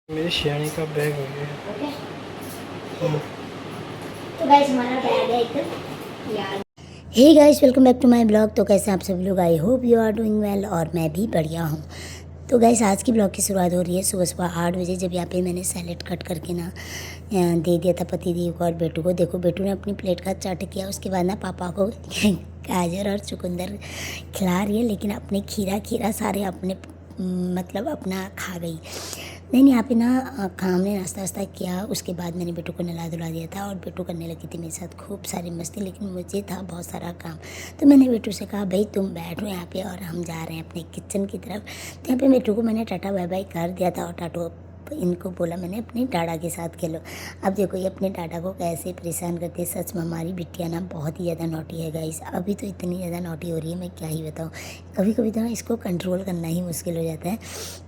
मेरी शियानी का बैग हो गया। ओके। तो गाइस हमारा बैग है एकदम यार। Hey guys, welcome back to my blog. तो कैसे आप सब लोग? I hope you are doing well और मैं भी बढ़िया हूँ। तो गाइस आज की ब्लॉग की शुरुआत हो रही है सुबह सुबह 8 बजे, जब यहाँ पे मैंने सैलेड कट करके ना दे दिया था पति देव को और बेटू को। देखो बेटू ने अपनी प्लेट का चाट किया, उसके बाद ना पापा को गाजर और चुकंदर खिला रही है, लेकिन अपने खीरा सारे अपने मतलब अपना खा गई। नहीं यहाँ पे ना हमने नाश्ता वास्ता किया, उसके बाद मैंने बेटू को नहला धुला दिया था और बेटू करने लगी थी मेरे साथ खूब सारी मस्ती, लेकिन मुझे था बहुत सारा काम। तो मैंने बेटू से कहा भाई तुम बैठो यहाँ पे और हम जा रहे हैं अपने किचन की तरफ। तो यहाँ पे बेटू को मैंने टाटा बाय बाय कर दिया था और टाटो इनको बोला मैंने अपनी डाडा के साथ खेलो। अब देखो ये अपने डाडा को कैसे परेशान करती है। सच में हमारी बिटिया ना बहुत ही ज़्यादा नॉटी है गाइस। अभी तो इतनी ज़्यादा नॉटी हो रही है, मैं क्या ही बताऊँ। कभी कभी तो ना इसको कंट्रोल करना ही मुश्किल हो जाता है।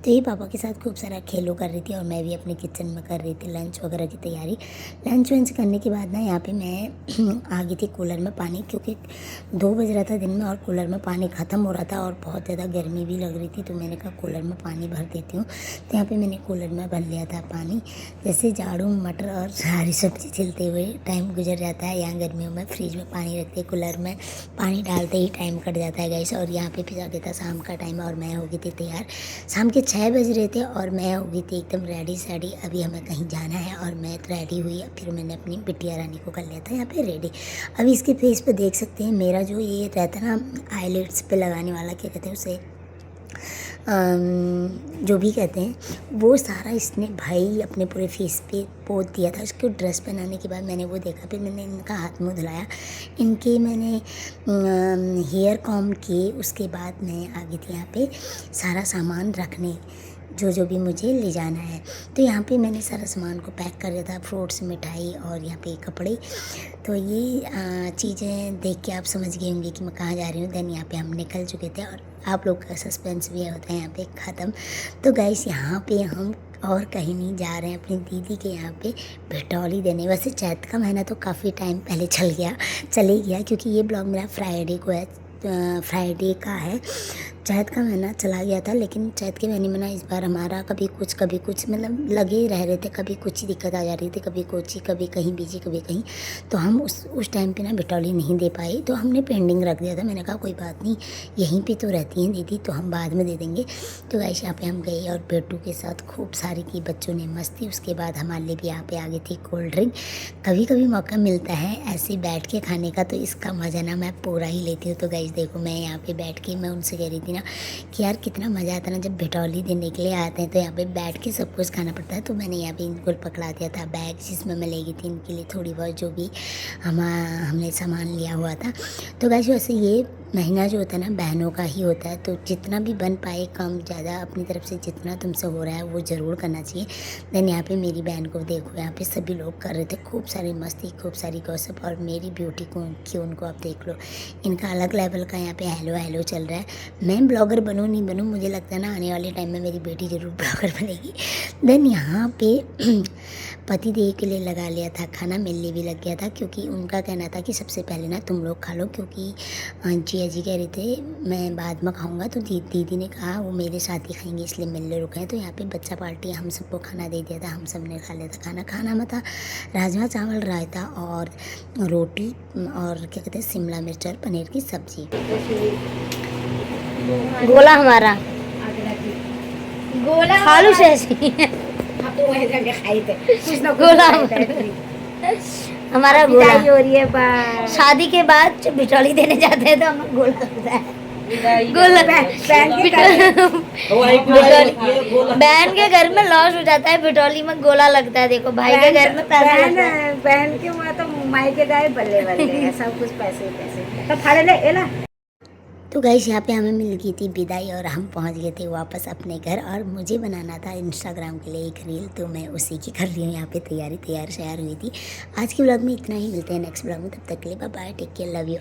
तो ये पापा के साथ खूब सारा खेलो कर रही थी और मैं भी अपने किचन में कर रही थी लंच वगैरह की तैयारी। लंच वंच करने के बाद ना यहाँ पे मैं आ गई थी कूलर में पानी, क्योंकि 2 बज रहा था दिन में और कूलर में पानी ख़त्म हो रहा था और बहुत ज़्यादा गर्मी भी लग रही थी। तो मैंने कहा कूलर में पानी भर देती हूँ। तो यहाँ पे मैंने कूलर में भर लिया था पानी। जैसे झाड़ू मटर और सारी सब्ज़ी छिलते हुए टाइम गुजर जाता है। यहाँ गर्मियों में फ्रिज में पानी रखते कूलर में पानी डालते ही टाइम कट जाता है गाइस। और यहाँ पे फिर आगे था शाम का टाइम और मैं हो गई थी तैयार। शाम के 6 बज रहे थे और मैं हो गई थी एकदम रेडी सैडी। अभी हमें कहीं जाना है और मैं रेडी हुई। फिर मैंने अपनी बिटिया रानी को कर लिया था यहाँ पे रेडी। अभी इसके फेस पे देख सकते हैं मेरा जो ये रहता है ना आईलिड्स पे लगाने वाला, क्या कहते हैं उसे, जो भी कहते हैं, वो सारा इसने भाई अपने पूरे फेस पे पोत दिया था। उसको ड्रेस पहनाने के बाद मैंने वो देखा, फिर मैंने इनका हाथ मुँह धुलाया, इनके मैंने हेयर कॉम किए। उसके बाद मैं आ गई थी यहाँ पे सारा सामान रखने, जो भी मुझे ले जाना है। तो यहाँ पे मैंने सारा सामान को पैक कर दिया था, फ्रूट्स मिठाई और यहाँ पे कपड़े। तो ये चीज़ें देख के आप समझ गए होंगे कि मैं कहाँ जा रही हूँ। देन यहाँ पे हम निकल चुके थे और आप लोग का सस्पेंस भी होता है यहाँ पे ख़त्म। तो गाइस यहाँ पे हम और कहीं नहीं जा रहे हैं, अपनी दीदी के यहाँ पे भटौली देने। वैसे चैत का महीना तो काफ़ी टाइम पहले चले गया, क्योंकि ये ब्लॉग मेरा फ्राइडे को है, फ्राइडे का है। चैत का महीना चला गया था, लेकिन चैत के महीने में ना इस बार हमारा कभी कुछ मतलब लगे ही रह रहे थे। कभी कुछ ही दिक्कत आ जा रही थी, कभी कुछ ही, कभी कहीं बिजी, कभी कहीं। तो हम उस टाइम पे ना बिटौली नहीं दे पाए, तो हमने पेंडिंग रख दिया था। मैंने कहा कोई बात नहीं, यहीं पे तो रहती हैं दीदी, तो हम बाद में दे देंगे। तो गाइस यहाँ पे हम गए और बेटू के साथ खूब सारी की बच्चों ने मस्ती। उसके बाद हमारे लिए भी यहाँ पे आ गई थी कोल्ड ड्रिंक। कभी कभी मौका मिलता है ऐसे बैठ के खाने का, तो इसका मज़ा ना मैं पूरा ही लेती हूँ। तो गाइस देखो मैं यहाँ पे बैठ के मैं उनसे कह रही थी ना कि यार कितना मज़ा आता है ना जब भटौली देने के लिए आते हैं, तो यहाँ पे बैठ के सब कुछ खाना पड़ता है। तो मैंने यहाँ पे इनको पकड़ा दिया था बैग, जिसमें मैं ले गई थी इनके लिए थोड़ी बहुत जो भी हमने सामान लिया हुआ था। तो गाइस वैसे ये महीना जो होता है ना बहनों का ही होता है, तो जितना भी बन पाए कम ज़्यादा अपनी तरफ से जितना तुमसे हो रहा है वो ज़रूर करना चाहिए। देन यहाँ पे मेरी बहन को देखो, यहाँ पे सभी लोग कर रहे थे खूब सारी मस्ती, खूब सारी गॉसिप। और मेरी ब्यूटी को उनको आप देख लो, इनका अलग लेवल का यहाँ पे हेलो हेलो चल रहा है। मैं ब्लॉगर बनूँ नहीं बनूँ, मुझे लगता है ना आने वाले टाइम में मेरी बेटी ज़रूर ब्लॉगर बनेगी। देन यहाँ पे पति देव के लिए लगा लिया था खाना, मेरे लिए भी लग गया था, क्योंकि उनका कहना था कि सबसे पहले ना तुम लोग खा लो, क्योंकि जिया जी कह रहे थे मैं बाद में खाऊंगा। तो दीदी ने कहा वो मेरे साथ ही खाएंगे, इसलिए मेरे लिए रुके हैं। तो यहाँ पे बच्चा पार्टी हम सबको खाना दे दिया था, हम सब ने खा लिया था खाना में था राजमा चावल, रायता और रोटी और क्या कहते हैं शिमला मिर्च और पनीर की सब्जी। गोला हमारा गोला खालू से गोला हमारा गोला हो रही है। शादी के बाद जब बिचौली देने जाते हैं तो हमें गोला होता है। बहन के घर में लॉस हो जाता है, बिटौली में गोला लगता है। देखो भाई के घर में बहन के वहाँ तो माई के जाए बल्ले बल्ले सब कुछ पैसे पैसे तो फाड़े ले ना। तो गाइस यहाँ पे हमें मिल गई थी विदाई और हम पहुँच गए थे वापस अपने घर। और मुझे बनाना था इंस्टाग्राम के लिए एक रील, तो मैं उसी की कर रही हूँ यहाँ पे तैयार हुई थी। आज के ब्लॉग में इतना ही, मिलते हैं नेक्स्ट ब्लॉग में, तब तक के लिए bye bye, take care, love you.